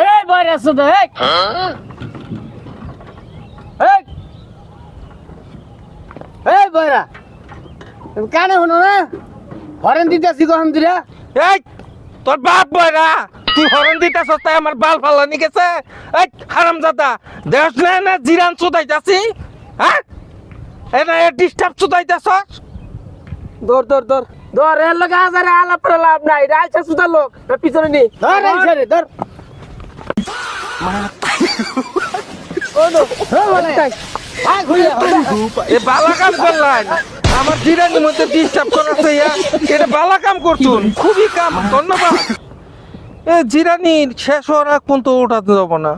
এই বয়রা সুদা এই বয়রা কানে হনো না হরেন দিতেছি কখন দিরা এই তোর বাপ বয়রা তুই হরন দিতেছ তাই আমার বাল ফালানি গেছে। এই হারামজাদা দেখ না না জিরান চুদাইতাছি। হ্যাঁ এটা ডিস্টার্ব চুদাইতাছ। দর দর দর দর এর লগে আজারে আলাপ করে লাভ নাই রাইছে সুদা লোক পিছনে নি ধর রাইছে রে ধর ও নো আয় ঘুরে এ বালা কাম করলেন আমার জিরানির মধ্যে ডিস্টার্ব করাছে। এটা বালা কাম করছুন খুবই কাম ধন্যবাদ। এ জিরানির শেষ হওয়ার আগ পর্যন্ত ওঠাতে যাবো না।